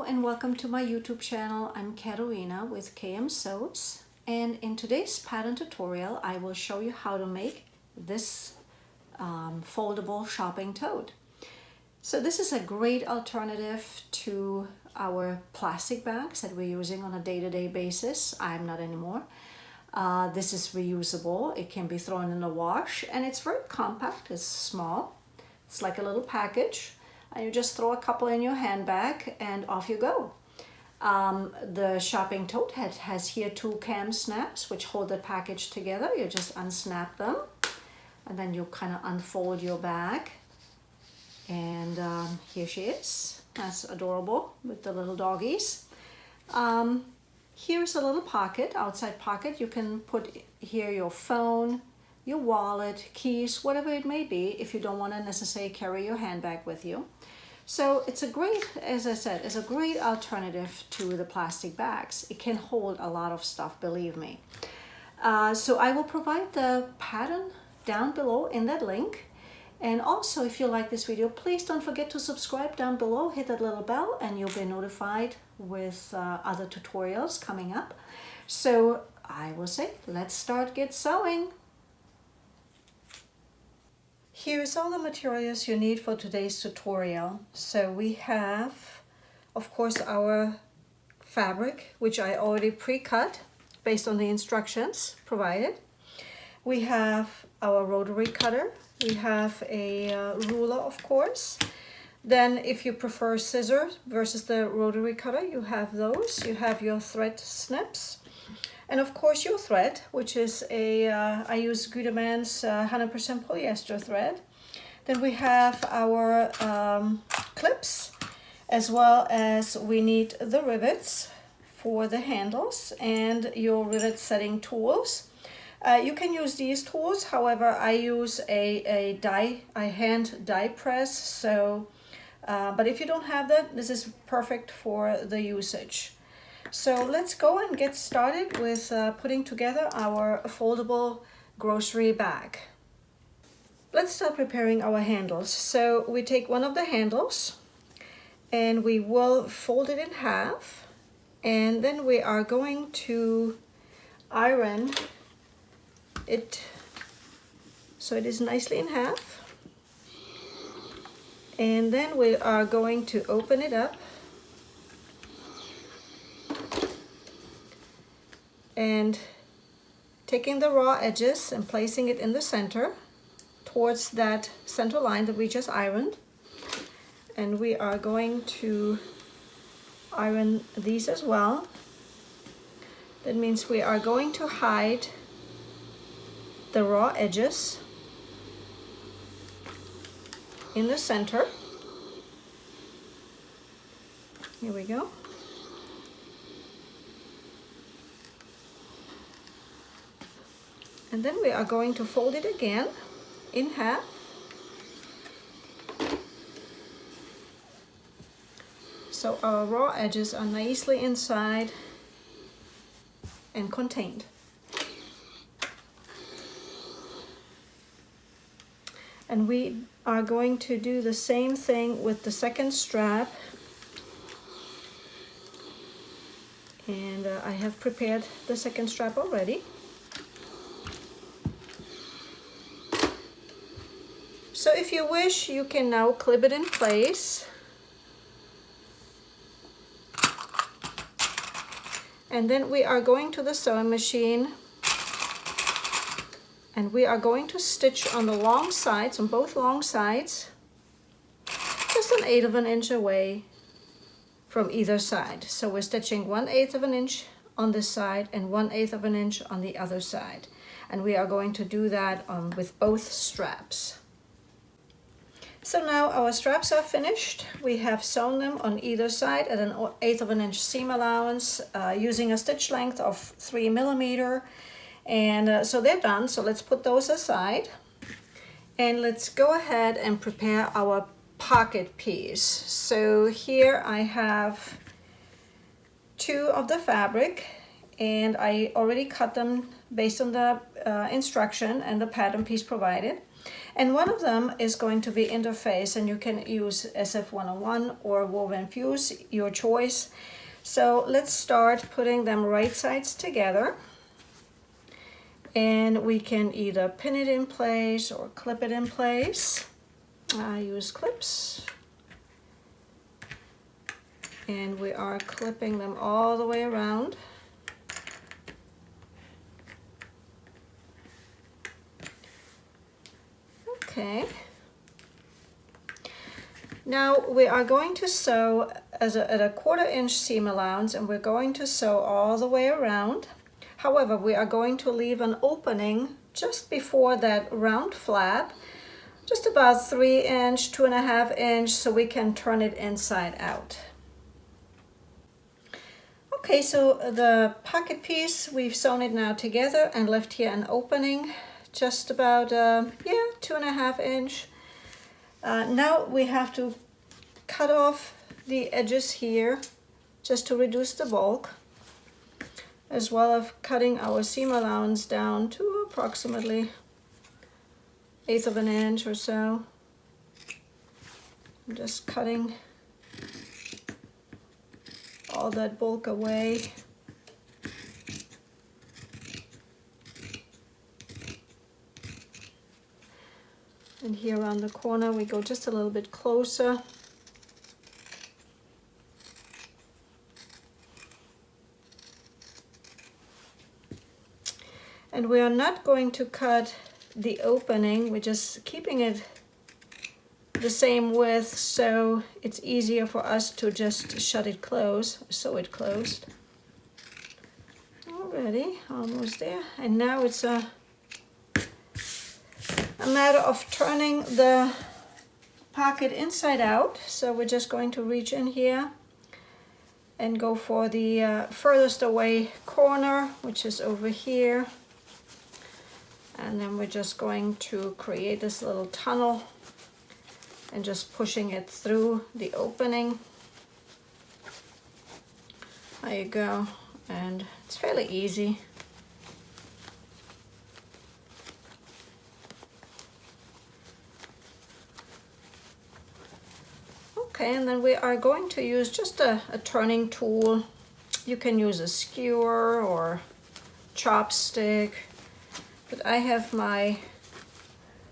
and welcome to my YouTube channel. I'm Katerina with KM Sews, and in today's pattern tutorial I will show you how to make this foldable shopping tote. So this is a great alternative to our plastic bags that we're using on a day-to-day basis. I'm not anymore. This is reusable. It can be thrown in the wash, and it's very compact. It's small. It's like a little package. And you just throw a couple in your handbag and off you go. The shopping tote has here two cam snaps which hold the package together. You just unsnap them and then you kind of unfold your bag. And here she is. That's adorable with the little doggies. Here's a little pocket, outside pocket. You can put here your phone, your wallet, keys, whatever it may be, if you don't want to necessarily carry your handbag with you. So it's a great, as I said, it's a great alternative to the plastic bags. It can hold a lot of stuff, believe me. So I will provide the pattern down below in that link. And also, if you like this video, please don't forget to subscribe down below, hit that little bell, and you'll be notified with other tutorials coming up. So I will say, let's get sewing. Here's all the materials you need for today's tutorial. So we have, of course, our fabric, which I already pre-cut based on the instructions provided. We have our rotary cutter. We have a ruler, of course. Then if you prefer scissors versus the rotary cutter, you have those. You have your thread snips. And of course your thread, which is I use Gütermann's 100% polyester thread. Then we have our clips, as well as we need the rivets for the handles and your rivet setting tools. You can use these tools, however I use a hand die press, so but if you don't have that, this is perfect for the usage. So let's go and get started with putting together our foldable grocery bag. Let's start preparing our handles. So we take one of the handles and we will fold it in half, and then we are going to iron it so it is nicely in half. And then we are going to open it up and taking the raw edges and placing it in the center towards that center line that we just ironed. And we are going to iron these as well. That means we are going to hide the raw edges in the center. Here we go. And then we are going to fold it again in half. So our raw edges are nicely inside and contained. And we are going to do the same thing with the second strap. And I have prepared the second strap already. So if you wish, you can now clip it in place. And then we are going to the sewing machine and we are going to stitch on the long sides, on both long sides, just 1/8 of an inch away from either side. So we're stitching 1/8 of an inch on this side and 1/8 of an inch on the other side. And we are going to do that with both straps. So now our straps are finished. We have sewn them on either side at 1/8 of an inch seam allowance using a stitch length of 3 millimeter. And so they're done. So let's put those aside. And let's go ahead and prepare our pocket piece. So here I have two of the fabric, and I already cut them based on the instruction and the pattern piece provided. And one of them is going to be interface, and you can use SF101 or Woven Fuse, your choice. So let's start putting them right sides together. And we can either pin it in place or clip it in place. I use clips. And we are clipping them all the way around. Okay. Now we are going to sew at a 1/4 inch seam allowance, and we're going to sew all the way around. However, we are going to leave an opening just before that round flap, just about 3 inch, 2.5 inch, so we can turn it inside out. Okay, so the pocket piece, we've sewn it now together and left here an opening, just about, 2.5 inch. Now we have to cut off the edges here just to reduce the bulk, as well as cutting our seam allowance down to approximately 1/8 of an inch or so. I'm just cutting all that bulk away. And here around the corner we go just a little bit closer. And we are not going to cut the opening, we're just keeping it the same width so it's easier for us to just shut it close, sew it closed. Already, almost there. And now it's a matter of turning the pocket inside out. So we're just going to reach in here and go for the furthest away corner, which is over here. And then we're just going to create this little tunnel and just pushing it through the opening. There you go. And it's fairly easy. Okay, and then we are going to use just a turning tool. You can use a skewer or chopstick, but I have my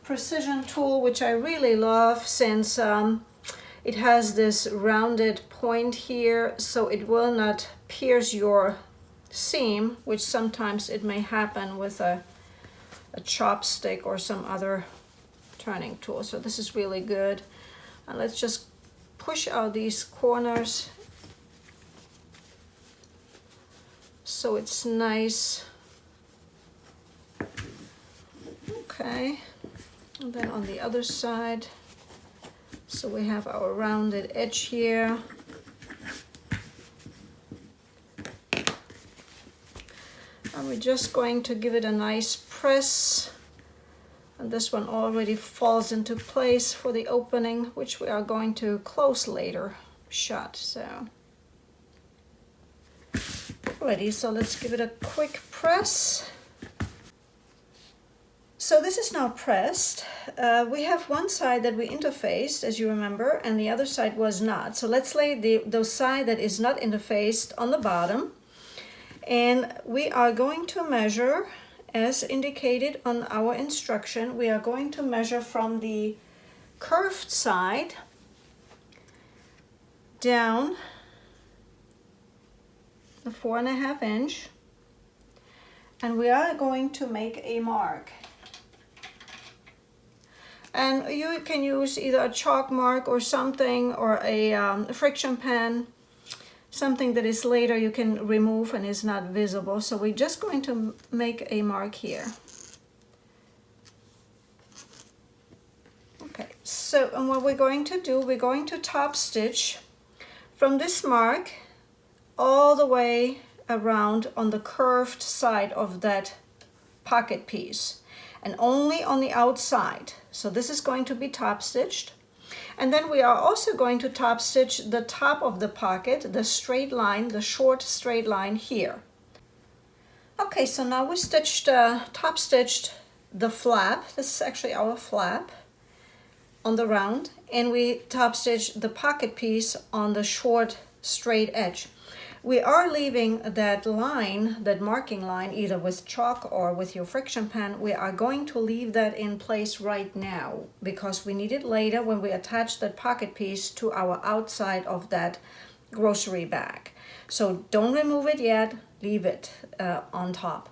precision tool, which I really love since it has this rounded point here, so it will not pierce your seam, which sometimes it may happen with a chopstick or some other turning tool. So this is really good. And let's just push out these corners so it's nice. Okay, and then on the other side, so we have our rounded edge here. And we're just going to give it a nice press. And this one already falls into place for the opening, which we are going to close later shut. So ready, so let's give it a quick press. So this is now pressed. We have one side that we interfaced, as you remember, and the other side was not. So let's lay the side that is not interfaced on the bottom. And we are going to measure, as indicated on our instruction, we are going to measure from the curved side down the 4.5 inch, and we are going to make a mark. And you can use either a chalk mark or something, or a friction pen, something that is later you can remove and is not visible. So we're just going to make a mark here. Okay, so and what we're going to do, we're going to top stitch from this mark all the way around on the curved side of that pocket piece, and only on the outside. So this is going to be top stitched. And then we are also going to top stitch the top of the pocket, the straight line, the short straight line here. Okay, so now we top stitched the flap. This is actually our flap on the round, and we top stitched the pocket piece on the short straight edge. We are leaving that line, that marking line, either with chalk or with your friction pen. We are going to leave that in place right now because we need it later when we attach that pocket piece to our outside of that grocery bag. So don't remove it yet, leave it on top.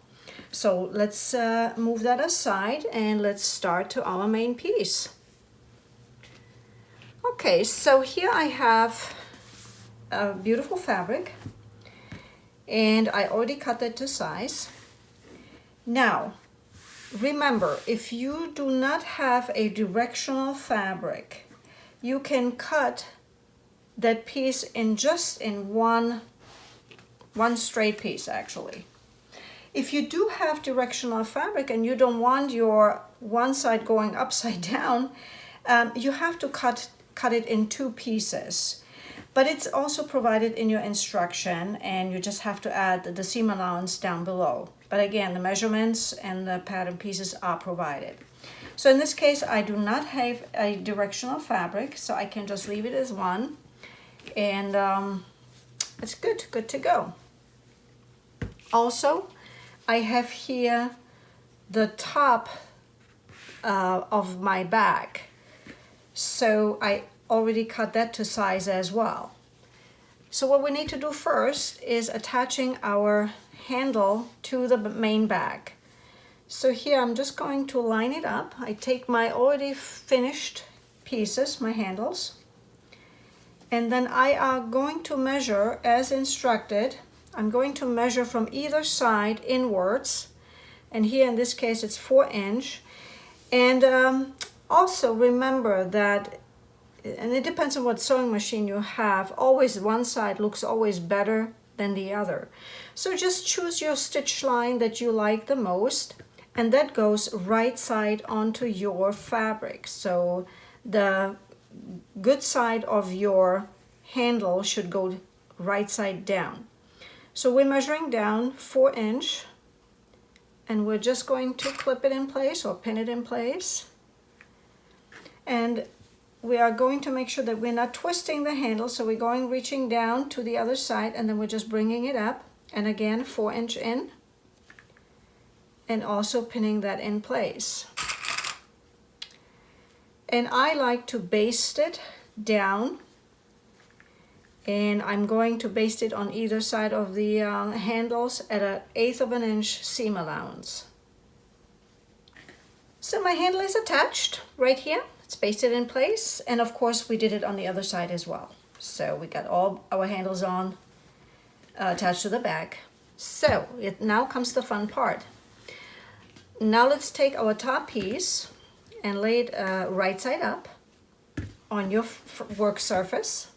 So let's move that aside and let's start to our main piece. Okay, so here I have a beautiful fabric, and I already cut that to size. Now, remember, if you do not have a directional fabric, you can cut that piece in just in one straight piece actually. If you do have directional fabric and you don't want your one side going upside down, you have to cut it in two pieces. But it's also provided in your instruction, and you just have to add the seam allowance down below. But again, the measurements and the pattern pieces are provided. So in this case, I do not have a directional fabric, so I can just leave it as one. And it's good to go. Also, I have here the top of my bag. So I already cut that to size as well. So what we need to do first is attaching our handle to the main bag. So here I'm just going to line it up. I take my already finished pieces, my handles, and then I am going to measure as instructed. I'm going to measure from either side inwards, and here in this case it's 4 inch. And also remember that, and it depends on what sewing machine you have, always one side looks always better than the other. So just choose your stitch line that you like the most, and that goes right side onto your fabric. So the good side of your handle should go right side down. So we're measuring down 4 inch, and we're just going to clip it in place or pin it in place. And we are going to make sure that we're not twisting the handle, so we're reaching down to the other side, and then we're just bringing it up, and again 4 inch in, and also pinning that in place. And I like to baste it down, and I'm going to baste it on either side of the handles at 1/8 of an inch seam allowance. So my handle is attached right here. It's basted in place, and of course we did it on the other side as well. So we got all our handles on attached to the bag. So now comes the fun part. Now let's take our top piece and lay it right side up on your work surface.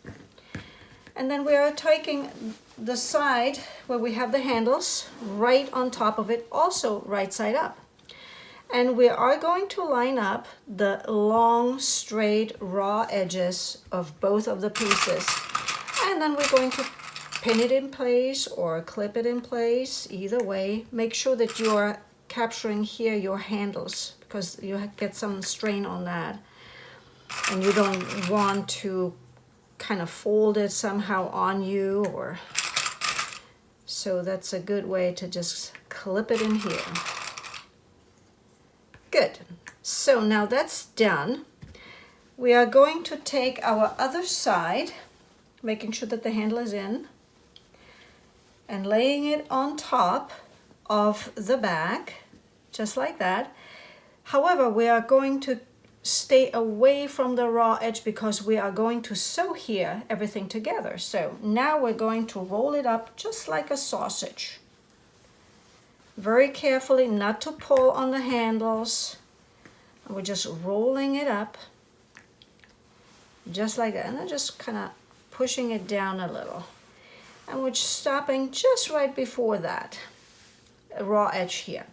And then we are taking the side where we have the handles right on top of it, also right side up. And we are going to line up the long, straight, raw edges of both of the pieces. And then we're going to pin it in place or clip it in place. Either way, make sure that you're capturing here your handles, because you get some strain on that. And you don't want to kind of fold it somehow on you, or so that's a good way to just clip it in here. Good. So now that's done. We are going to take our other side, making sure that the handle is in, and laying it on top of the bag, just like that. However, we are going to stay away from the raw edge because we are going to sew here everything together. So now we're going to roll it up just like a sausage. Very carefully, not to pull on the handles. We're just rolling it up just like that, and then just kind of pushing it down a little. And we're stopping just right before that raw edge here.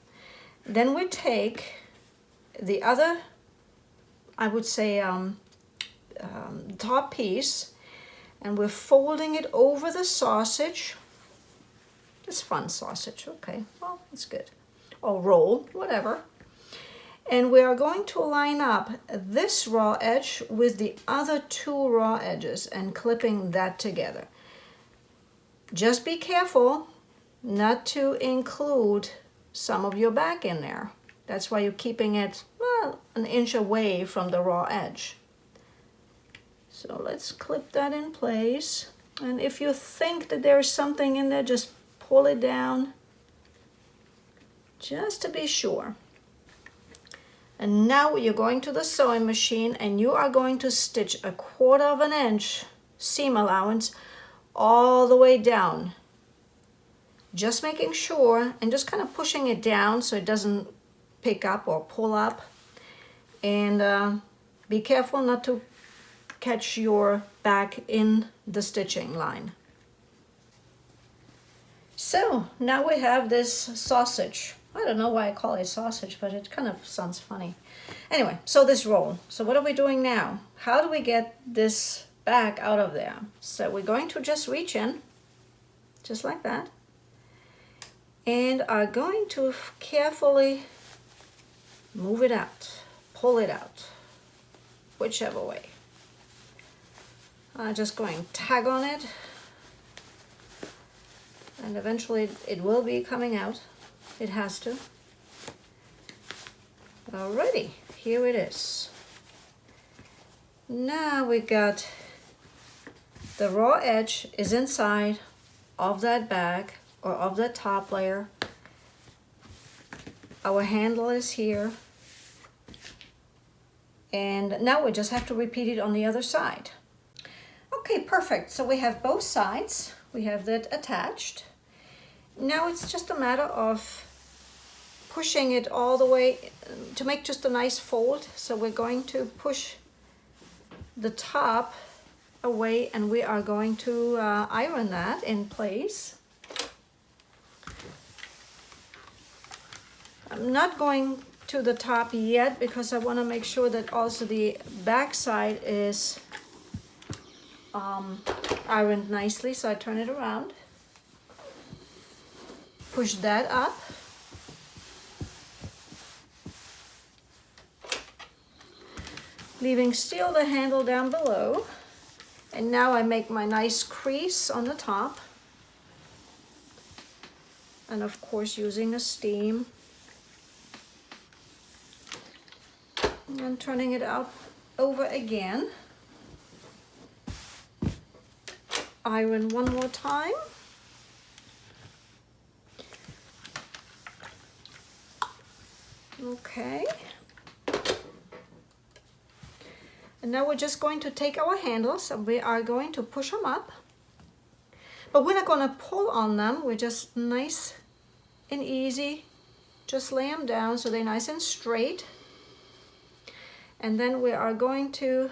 Then we take the other, I would say, top piece, and we're folding it over the sausage, It's fun sausage, okay, well, it's good. Or roll, whatever. And we are going to line up this raw edge with the other two raw edges and clipping that together. Just be careful not to include some of your back in there. That's why you're keeping it, well, an inch away from the raw edge. So let's clip that in place. And if you think that there's something in there, just pull it down, just to be sure. And now you're going to the sewing machine and you are going to stitch 1/4 of an inch seam allowance all the way down. Just making sure and just kind of pushing it down so it doesn't pick up or pull up. And be careful not to catch your back in the stitching line. So now we have this sausage. I don't know why I call it sausage, but it kind of sounds funny. Anyway, so this roll. So what are we doing now? How do we get this back out of there? So we're going to just reach in, just like that, and are going to carefully move it out, pull it out, whichever way. Just going tag on it, and eventually it will be coming out. It has to. Alrighty, here it is. Now we got the raw edge is inside of that bag or of that top layer. Our handle is here. And now we just have to repeat it on the other side. Okay, perfect. So we have both sides. We have that attached. Now it's just a matter of pushing it all the way to make just a nice fold. So we're going to push the top away and we are going to iron that in place. I'm not going to the top yet because I want to make sure that also the back side is ironed nicely. So I turn it around, push that up, leaving still the handle down below. And now I make my nice crease on the top. And of course using a steam. And turning it out over again. Iron one more time. Okay. And now we're just going to take our handles and we are going to push them up. But we're not going to pull on them. We're just nice and easy. Just lay them down so they're nice and straight. And then we are going to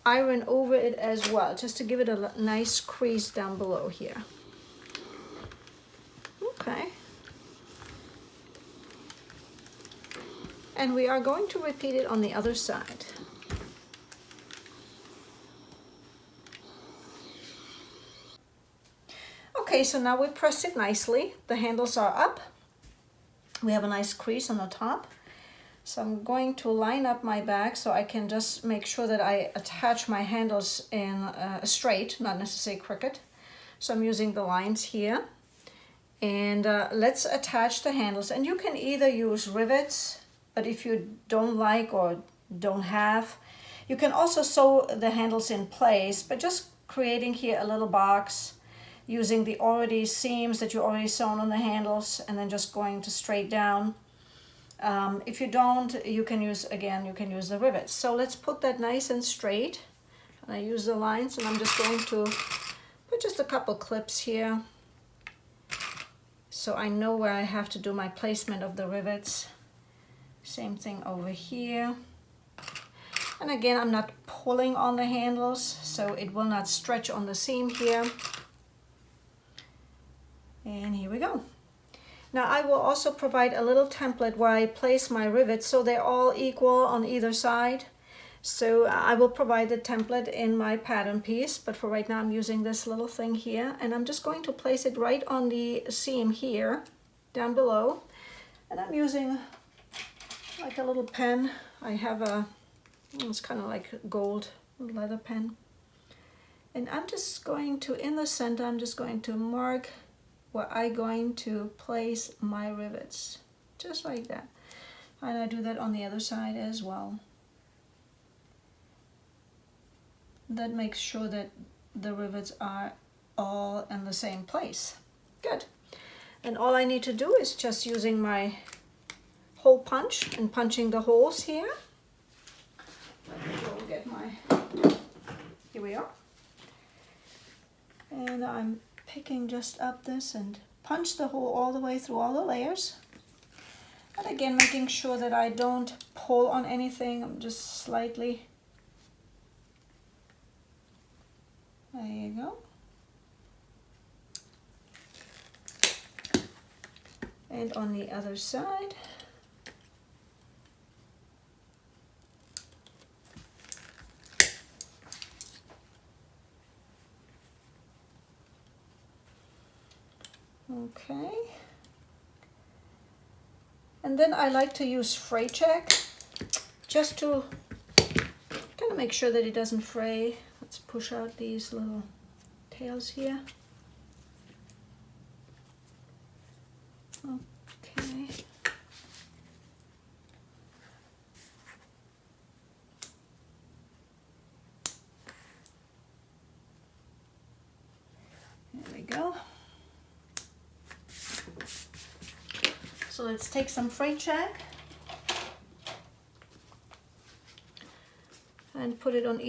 iron over it as well, just to give it a nice crease down below here. Okay. And we are going to repeat it on the other side. Okay, so now we press it nicely. The handles are up. We have a nice crease on the top. So I'm going to line up my bag so I can just make sure that I attach my handles in straight, not necessarily crooked. So I'm using the lines here. And let's attach the handles. And you can either use rivets, but if you don't like or don't have, you can also sew the handles in place, but just creating here a little box using the already seams that you already sewn on the handles and then just going to straight down. If you don't, you can use, again, you can use the rivets. So let's put that nice and straight. And I use the lines and I'm just going to put just a couple clips here so I know where I have to do my placement of the rivets. Same thing over here. And again, I'm not pulling on the handles, so it will not stretch on the seam here. And here we go. Now I will also provide a little template where I place my rivets so they're all equal on either side. So I will provide the template in my pattern piece, but for right now I'm using this little thing here, and I'm just going to place it right on the seam here, down below. And I'm using like a little pen. I have it's kind of like gold leather pen. And I'm just going to, in the center, I'm just going to mark where I'm going to place my rivets, just like that. And I do that on the other side as well. That makes sure that the rivets are all in the same place. Good. And all I need to do is just using my hole punch and punching the holes here. Let me go get my, here we are. And I'm picking just up this and punch the hole all the way through all the layers. And again, making sure that I don't pull on anything. I'm just slightly, there you go. And on the other side. Okay. And then I like to use fray check just to kind of make sure that it doesn't fray. Let's push out these little tails here. Okay. There we go. So let's take some fray check and put it on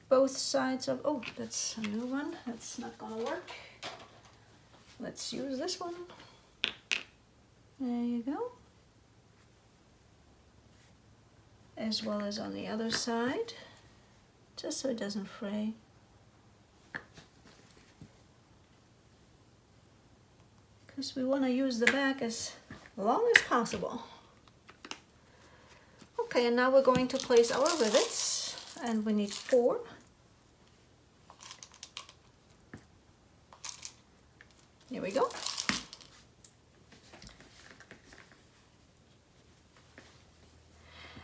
both sides of, oh, that's a new one. That's not gonna work. Let's use this one. There you go. As well as on the other side, just so it doesn't fray. Because we want to use the back as long as possible. Okay, and now we're going to place our rivets, and we need 4. Here we go.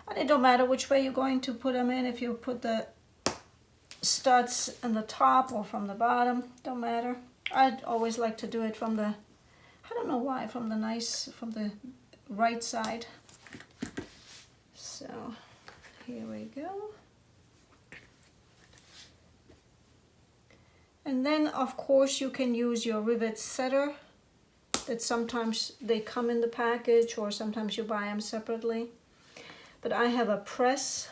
And it don't matter which way you're going to put them in. If you put the studs in the top or from the bottom, don't matter. I'd always like to do it from the, I don't know why, from the right side. So here we go. And then of course you can use your rivet setter that sometimes they come in the package or sometimes you buy them separately. But I have a press,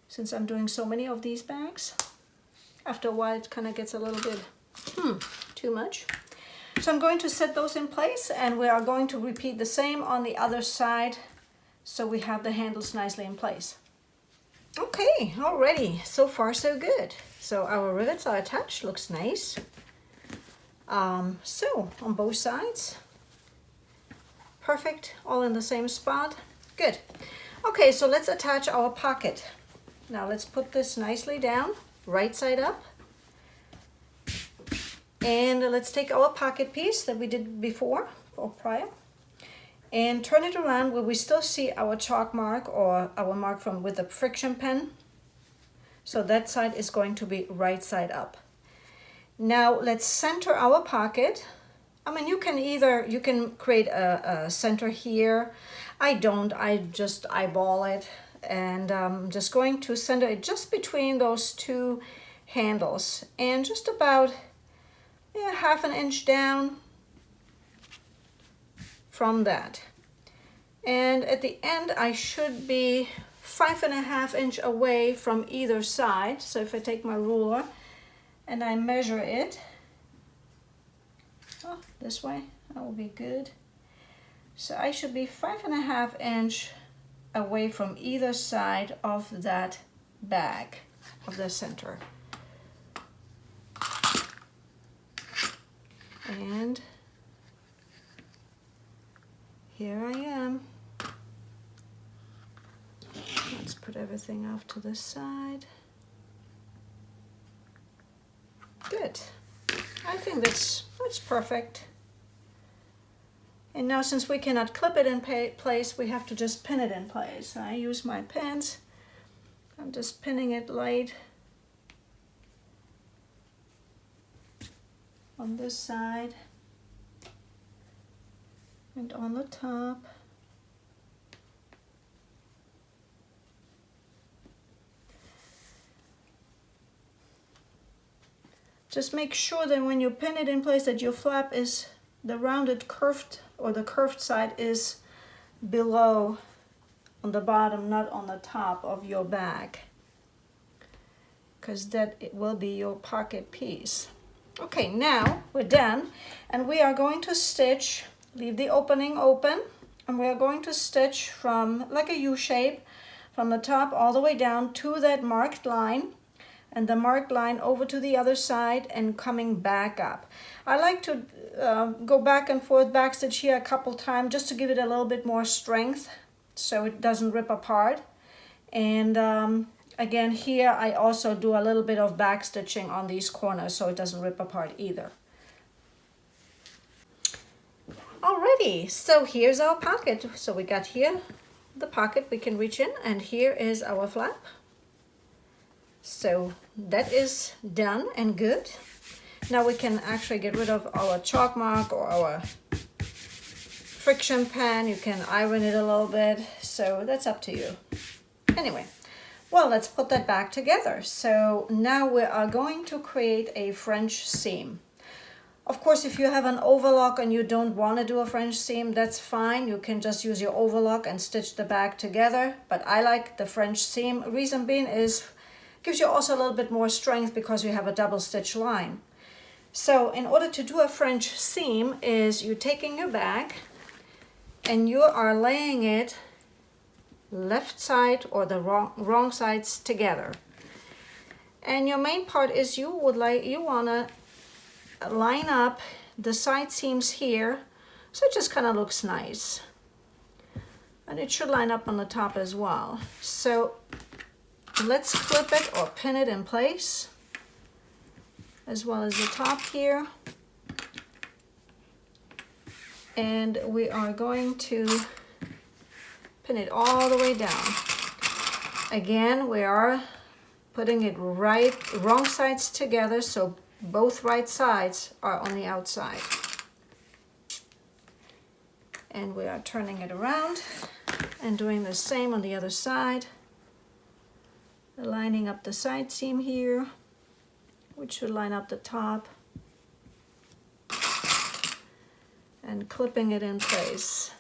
since I'm doing so many of these bags. After a while it kind of gets a little bit too much. So I'm going to set those in place, and we are going to repeat the same on the other side so we have the handles nicely in place. Okay, already, so far so good. So our rivets are attached, looks nice. So on both sides, perfect, all in the same spot. Good. Okay, so let's attach our pocket. Now let's put this nicely down, right side up. And let's take our pocket piece that we did before or prior and turn it around where we still see our chalk mark or our mark from with the friction pen. So that side is going to be right side up. Now let's center our pocket. I mean, you can create a center here. I don't, I just eyeball it, and I'm just going to center it just between those two handles and just about ½ an inch down from that. And at the end I should be 5½ inch away from either side. So if I take my ruler and I measure it, this way, that will be good. So I should be 5½ inch away from either side of that bag of the center. And here I am. Just put everything off to the side. Good. I think that's perfect. And now since we cannot clip it in place, we have to just pin it in place. I use my pins. I'm just pinning it light on this side and on the top. Just make sure that when you pin it in place that your flap is the rounded curved, or the curved side is below on the bottom, not on the top of your bag, because that it will be your pocket piece. Okay, now we're done, and we are going to stitch, leave the opening open, and we are going to stitch from like a U shape from the top all the way down to that marked line, and the marked line over to the other side and coming back up. I like to go back and forth, backstitch here a couple times just to give it a little bit more strength so it doesn't rip apart. And again, here I also do a little bit of backstitching on these corners so it doesn't rip apart either. Alrighty, so here's our pocket. So we got here the pocket we can reach in, and here is our flap. So that is done and good. Now we can actually get rid of our chalk mark or our friction pan. You can iron it a little bit, so that's up to you. Anyway, well, let's put that back together. So now we are going to create a French seam. Of course, if you have an overlock and you don't want to do a French seam, that's fine. You can just use your overlock and stitch the back together. But I like the French seam. Reason being is gives you also a little bit more strength because you have a double stitch line. So in order to do a French seam is you're taking your bag and you are laying it left side or the wrong sides together. And your main part is you want to line up the side seams here so it just kind of looks nice. And it should line up on the top as well. So let's clip it or pin it in place, as well as the top here. And we are going to pin it all the way down. Again, we are putting it wrong sides together, so both right sides are on the outside. And we are turning it around and doing the same on the other side. Lining up the side seam here, which should line up the top, and clipping it in place.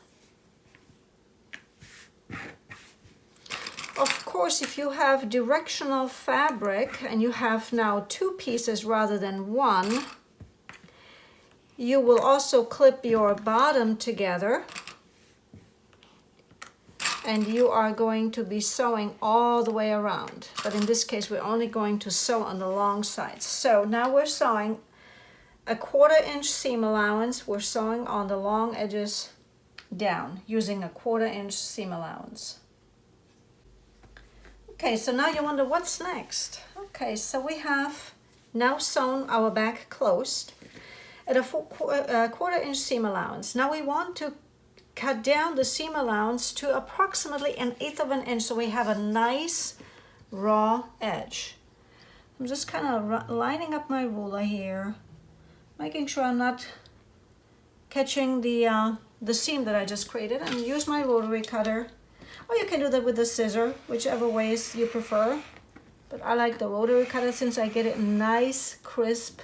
Of course, if you have directional fabric and you have now two pieces rather than one, you will also clip your bottom together, and you are going to be sewing all the way around. But in this case, we're only going to sew on the long sides. So now we're sewing a 1/4 inch seam allowance. We're sewing on the long edges down using a 1/4 inch seam allowance. Okay, so now you wonder what's next. Okay, so we have now sewn our back closed at a 1/4 inch seam allowance. Now we want to cut down the seam allowance to approximately 1/8 of an inch so we have a nice raw edge. I'm just kind of lining up my ruler here, making sure I'm not catching the seam that I just created, and use my rotary cutter. Or you can do that with a scissor, whichever ways you prefer. But I like the rotary cutter since I get a nice crisp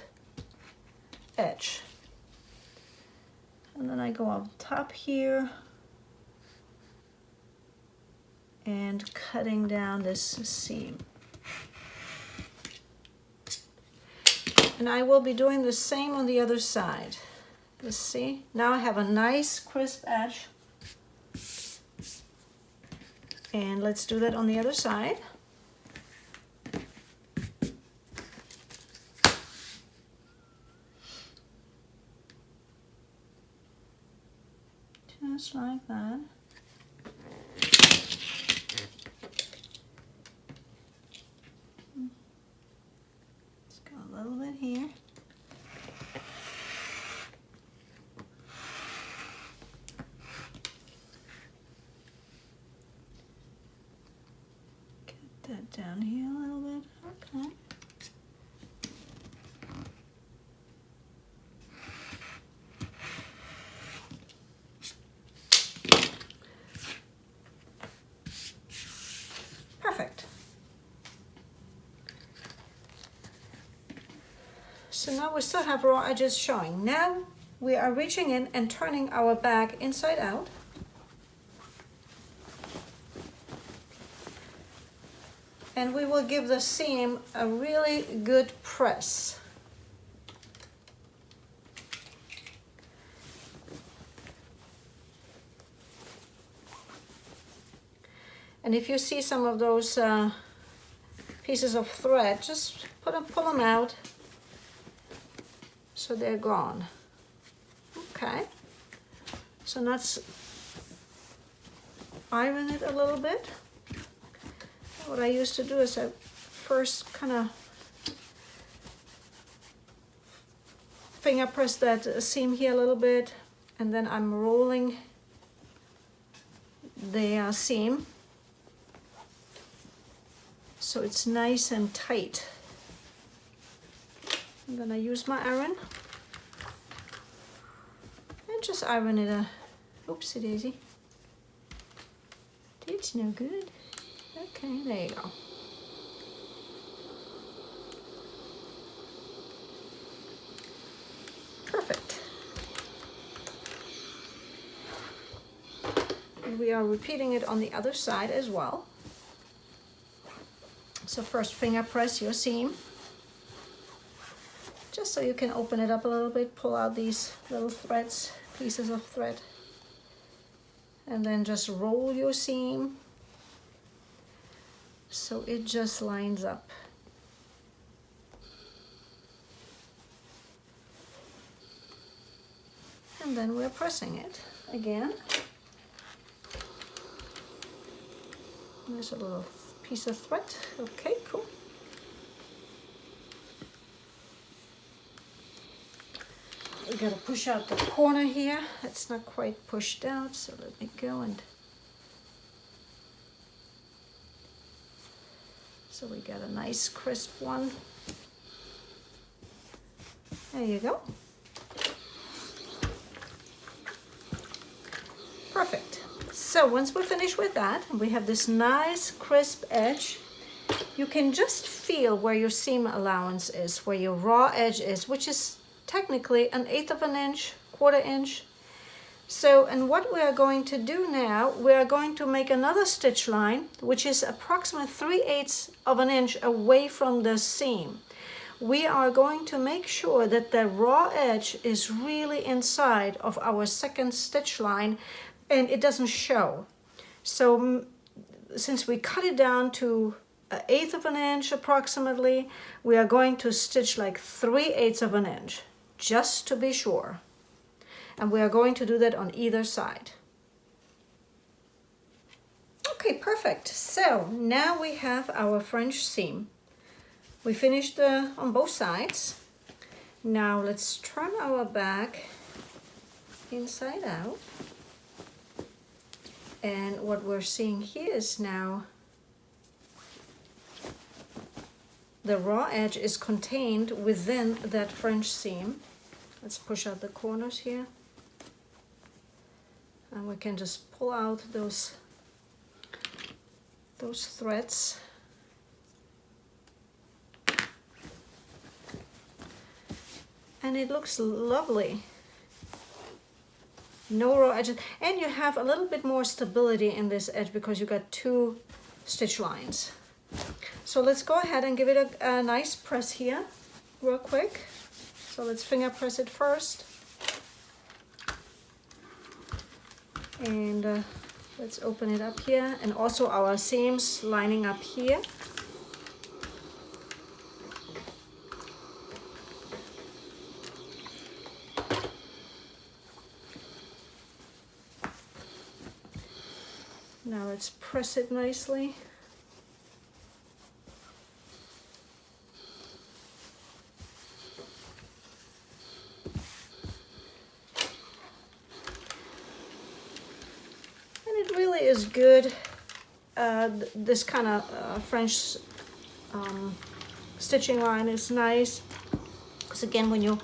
edge. And then I go up top here and cutting down this seam. And I will be doing the same on the other side. You see? Now I have a nice crisp edge. And let's do that on the other side. Just like that. that down here a little bit. Okay. Perfect. So now we still have raw edges showing. Now we are reaching in and turning our bag inside out. And we will give the seam a really good press. And if you see some of those pieces of thread, just pull them out so they're gone. Okay, so let's iron it a little bit. What I used to do is I first kind of finger press that seam here a little bit, and then I'm rolling the seam so it's nice and tight. I'm gonna use my iron and just iron it oopsie daisy. It's no good. Okay, there you go. Perfect. And we are repeating it on the other side as well. So first finger press your seam, just so you can open it up a little bit, pull out these little threads, pieces of thread, and then just roll your seam so it just lines up. And then we're pressing it again. There's a little piece of thread. Okay, cool. We gotta push out the corner here. It's not quite pushed out, so let me go and so we got a nice crisp one. There you go. Perfect. So once we're finished with that, and we have this nice crisp edge, you can just feel where your seam allowance is, where your raw edge is, which is technically 1/8 of an inch, 1/4 inch. So, and what we are going to do now, we are going to make another stitch line, which is approximately 3/8 of an inch away from the seam. We are going to make sure that the raw edge is really inside of our second stitch line and it doesn't show. So since we cut it down to 1/8 of an inch approximately, we are going to stitch like 3/8 of an inch, just to be sure. And we are going to do that on either side. Okay, perfect. So now we have our French seam. We finished on both sides. Now let's turn our bag inside out. And what we're seeing here is now the raw edge is contained within that French seam. Let's push out the corners here. And we can just pull out those threads. And it looks lovely. No raw edges. And you have a little bit more stability in this edge because you got 2 stitch lines. So let's go ahead and give it a nice press here real quick. So let's finger press it first. And let's open it up here, and also our seams lining up here. Now let's press it nicely. Is good this kind of French stitching line is nice, because again, when you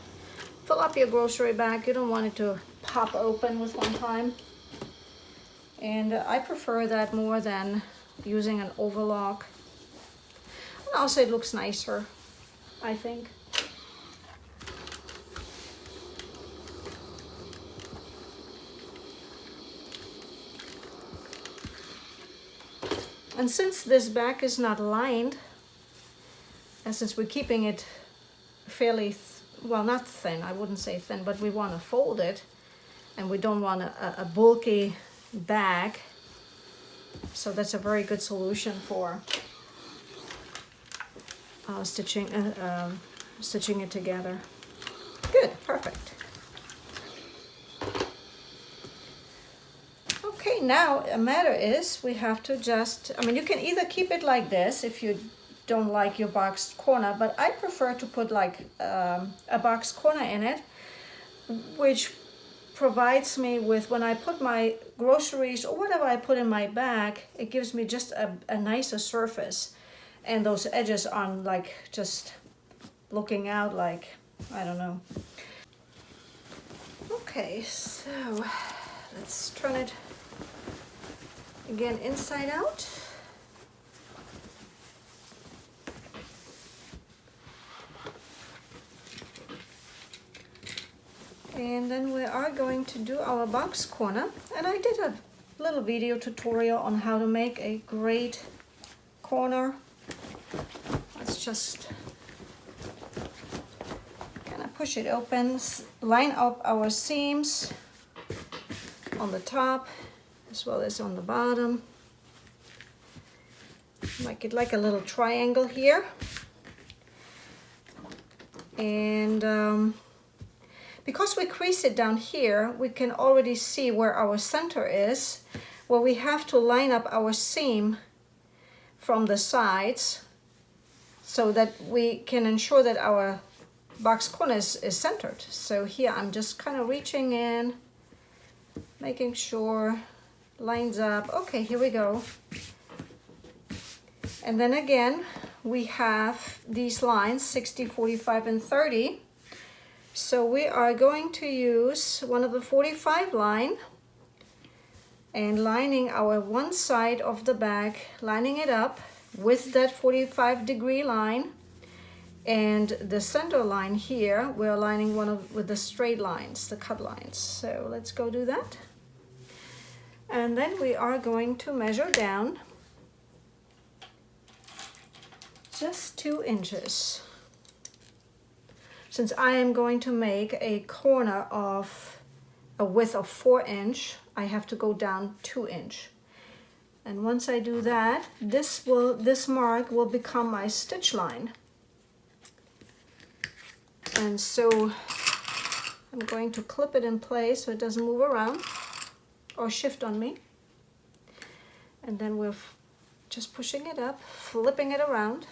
fill up your grocery bag, you don't want it to pop open with one time. And I prefer that more than using an overlock. And also it looks nicer, I think. And since this bag is not lined, and since we're keeping it fairly, well, not thin, I wouldn't say thin, but we want to fold it, and we don't want a bulky bag, so that's a very good solution for stitching it together. Good, perfect. Okay, now a matter is we have to just, I mean, you can either keep it like this if you don't like your boxed corner, but I prefer to put like a boxed corner in it, which provides me with, when I put my groceries or whatever I put in my bag, it gives me just a nicer surface, and those edges aren't like just looking out like, I don't know. Okay, so let's turn it again inside out. And then we are going to do our box corner. And I did a little video tutorial on how to make a great corner. Let's just kind of push it open, line up our seams on the top as well as on the bottom. Make it like a little triangle here. And because we crease it down here, we can already see where our center is, where we have to line up our seam from the sides so that we can ensure that our box corner is centered. So here I'm just kind of reaching in, making sure lines up. Okay, here we go. And then again, we have these lines, 60, 45, and 30. So we are going to use one of the 45 line and lining our one side of the bag, lining it up with that 45-degree line, and the center line here, we're lining with the straight lines, the cut lines. So let's go do that. And then we are going to measure down just 2 inches. Since I am going to make a corner of a width of 4 inch, I have to go down 2 inch. And once I do that, this mark will become my stitch line. And so I'm going to clip it in place so it doesn't move around or shift on me. And then we're just pushing it up, flipping it around,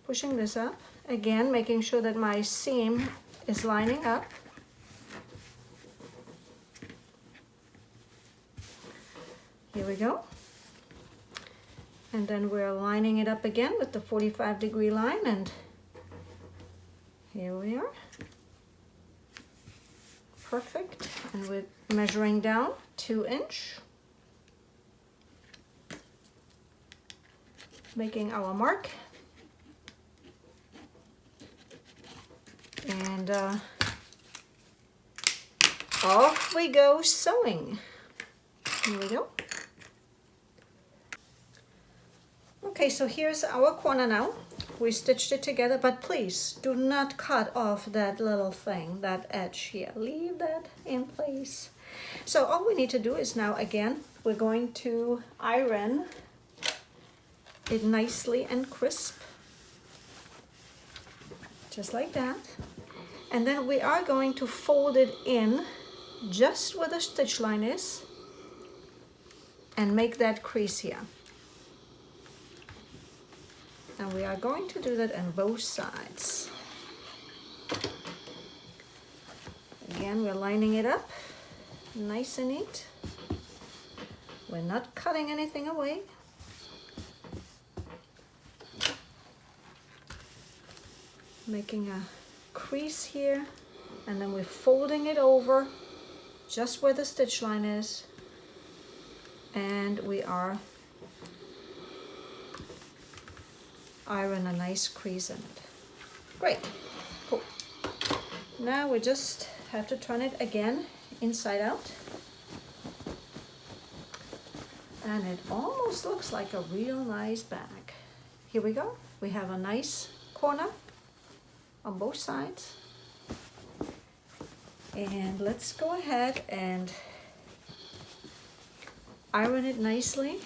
pushing this up. Again, making sure that my seam is lining up. Here we go. And then we're lining it up again with the 45-degree line, and here we are. Perfect. And we're measuring down 2 inch. Making our mark. And off we go sewing. Here we go. Okay, so here's our corner now. We stitched it together, but please do not cut off that little thing, that edge here. Leave that in place. So all we need to do is now, again, we're going to iron it nicely and crisp. Just like that. And then we are going to fold it in just where the stitch line is and make that crease here. And we are going to do that on both sides. Again, we're lining it up nice and neat. We're not cutting anything away. Making a crease here, and then we're folding it over just where the stitch line is, and we are iron a nice crease in it. Great, cool. Now we just have to turn it again inside out, and it almost looks like a real nice bag. Here we go. We have a nice corner on both sides, and let's go ahead and iron it nicely.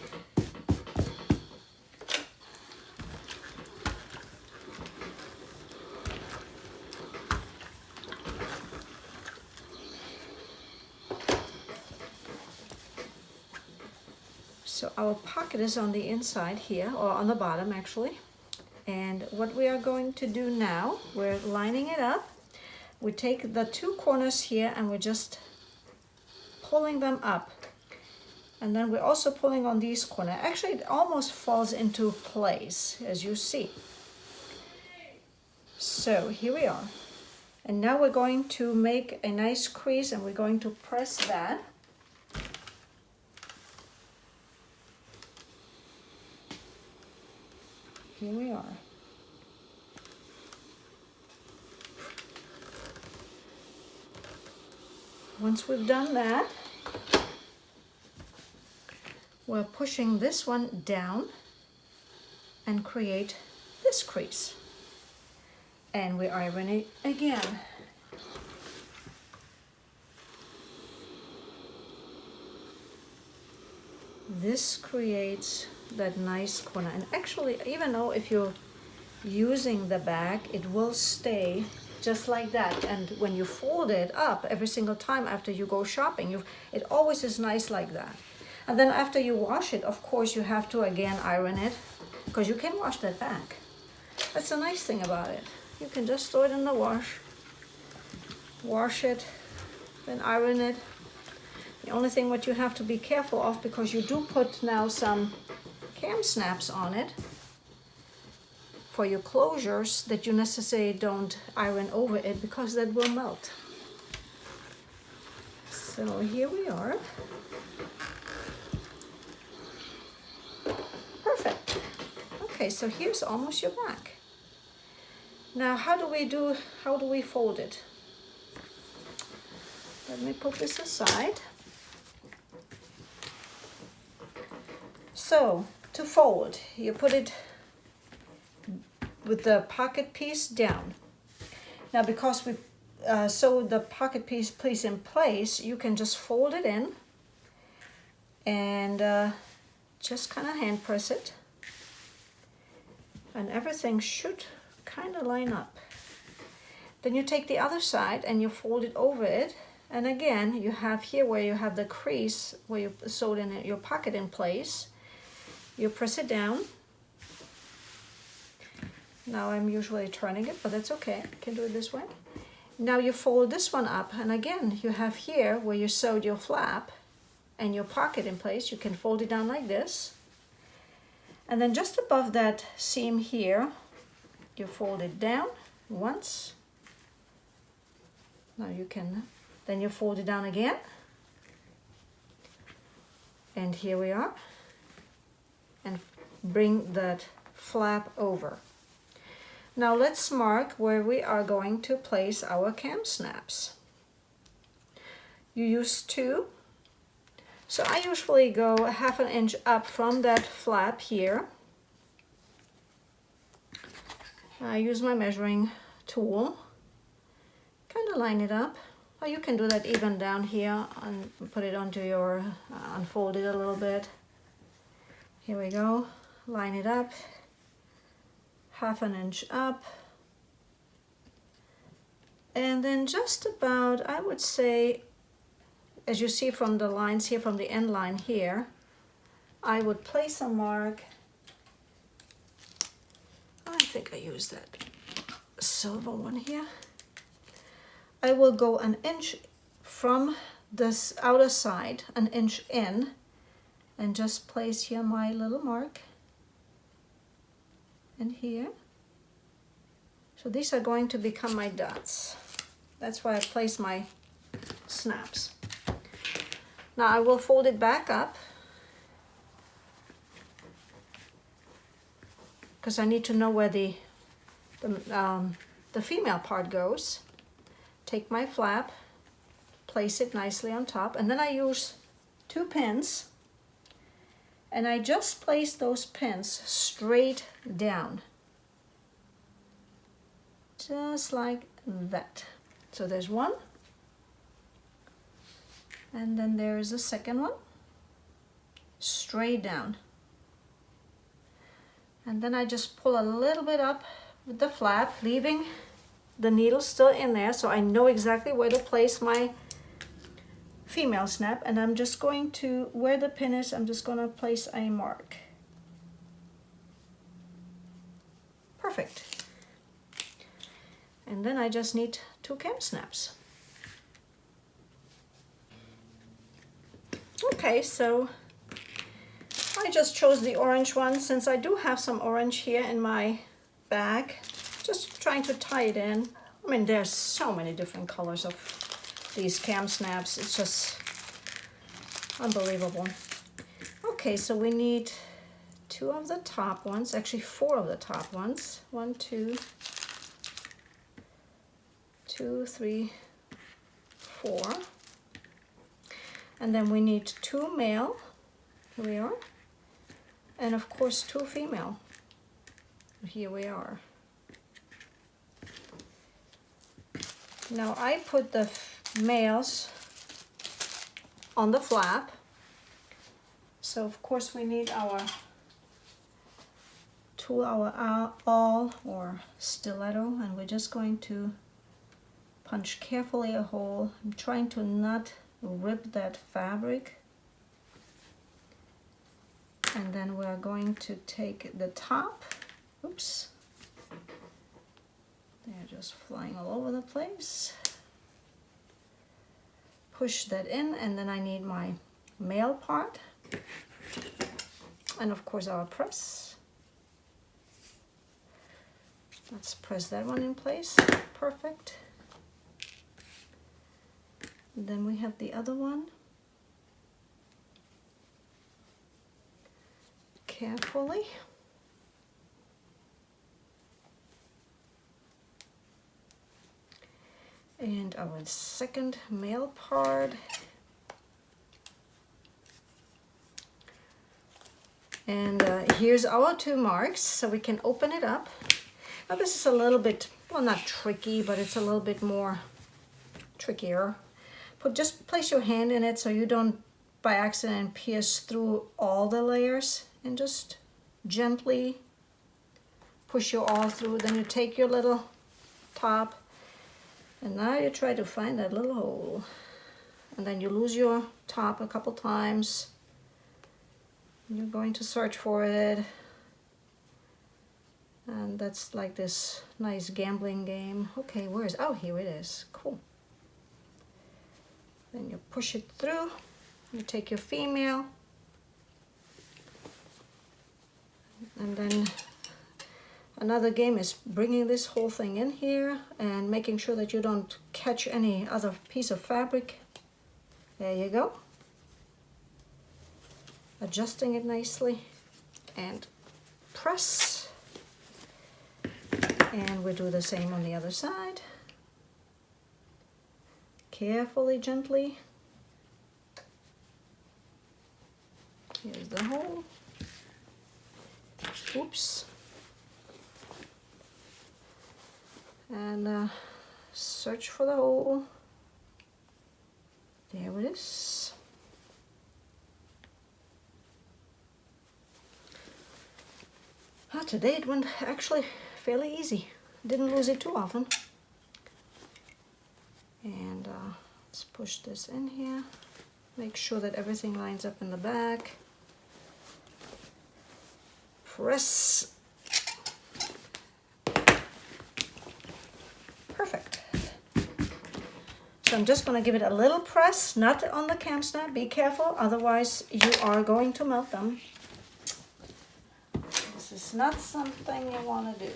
So our pocket is on the inside here, or on the bottom actually. And what we are going to do now, we're lining it up. We take the two corners here and we're just pulling them up. And then we're also pulling on these corners. Actually, it almost falls into place, as you see. So here we are. And now we're going to make a nice crease, and we're going to press that. Here we are. Once we've done that, we're pushing this one down and create this crease. And we iron it again. This creates that nice corner. And actually, even though if you're using the bag, it will stay just like that. And when you fold it up every single time after you go shopping, it always is nice like that. And then after you wash it, of course, you have to again iron it, because you can wash that bag. That's the nice thing about it. You can just throw it in the wash it, then iron it. The only thing what you have to be careful of, because you do put now some cam snaps on it for your closures, that you necessarily don't iron over it, because that will melt. So here we are. Perfect. Okay, so here's almost your bag. Now how do we fold it? Let me put this aside. So to fold, you put it with the pocket piece down. Now because we sewed the pocket piece in place, you can just fold it in and just kind of hand press it, and everything should kind of line up. Then you take the other side and you fold it over it, and again you have here where you have the crease where you sewed in your pocket in place. You press it down. Now I'm usually turning it, but that's okay. I can do it this way. Now you fold this one up, and again you have here where you sewed your flap and your pocket in place. You can fold it down like this, and then just above that seam here, you fold it down once. Now then you fold it down again, and here we are, and bring that flap over. Now let's mark where we are going to place our cam snaps. You use 2. So I usually go 1/2 inch up from that flap here. I use my measuring tool, kind of line it up. Or you can do that even down here and put it onto your, unfold it a little bit. Here we go, line it up, 1/2 inch up. And then just about, I would say, as you see from the lines here, from the end line here, I would place a mark. I think I used that silver one here. I will go 1 inch from this outer side, 1 inch in, and just place here my little mark and here. So these are going to become my dots. That's why I place my snaps. Now I will fold it back up because I need to know where the female part goes. Take my flap, place it nicely on top, and then I use 2 pins, and I just place those pins straight down, just like that. So there's one, and then there is a second one, straight down. And then I just pull a little bit up with the flap, leaving the needle still in there, so I know exactly where to place my female snap. And I'm just going to, where the pin is, I'm just going to place a mark. Perfect. And then I just need 2 cam snaps. Okay, so I just chose the orange one since I do have some orange here in my bag. Just trying to tie it in. I mean, there's so many different colors of these cam snaps. It's just unbelievable. Okay, so we need 2 of the top ones, actually 4 of the top ones. 1, 2, 2, 3, 4. And then we need 2 male. Here we are. And of course 2 female. Here we are. Now I put the males on the flap. So of course we need our awl or stiletto, and we're just going to punch carefully a hole. I'm trying to not rip that fabric. And then we're going to take the top. Oops. They're just flying all over the place. Push that in, and then I need my male part. And of course our press. Let's press that one in place. Perfect. And then we have the other one. Carefully. And our second male part. And here's our 2 marks, so we can open it up. Now this is a little bit, well, not tricky, but it's a little bit more trickier. Just place your hand in it so you don't by accident pierce through all the layers, and just gently push your awl through. Then you take your little top, and now you try to find that little hole, and then you lose your top a couple times. You're going to search for it, and that's like this nice gambling game. Okay, where is, oh, here it is. Cool. Then you push it through. You take your female, and then another game is bringing this whole thing in here and making sure that you don't catch any other piece of fabric. There you go. Adjusting it nicely and press. And we do the same on the other side. Carefully, gently. Here's the hole. Oops. And search for the hole. There it is. Today it went actually fairly easy. Didn't lose it too often. And let's push this in here. Make sure that everything lines up in the back. Press. Perfect. So I'm just going to give it a little press, not on the cam snap. Be careful, otherwise you are going to melt them. This is not something you want to do.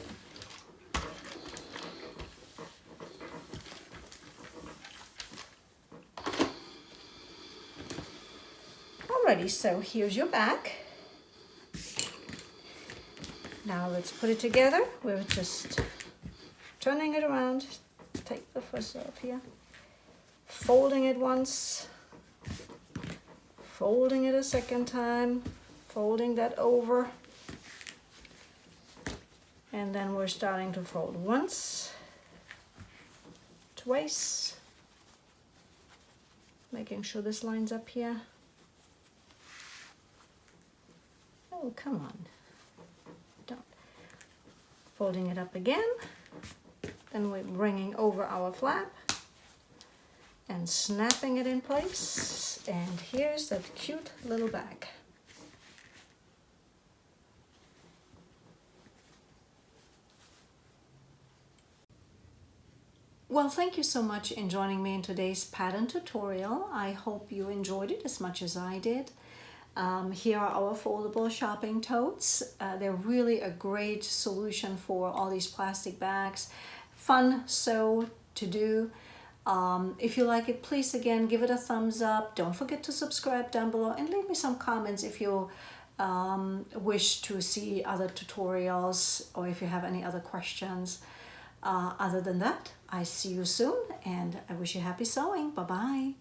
Alrighty, so here's your back. Now let's put it together. We're just turning it around. Take the first off here. Folding it once. Folding it a second time. Folding that over. And then we're starting to fold once. Twice. Making sure this lines up here. Oh, come on. Don't. Folding it up again. Then we're bringing over our flap and snapping it in place. And here's that cute little bag. Well, thank you so much in joining me in today's pattern tutorial. I hope you enjoyed it as much as I did. Here are our foldable shopping totes. They're really a great solution for all these plastic bags. Fun sew to do. If you like it, please again give it a thumbs up. Don't forget to subscribe down below and leave me some comments if you wish to see other tutorials or if you have any other questions. Other than that, I see you soon and I wish you happy sewing. Bye-bye.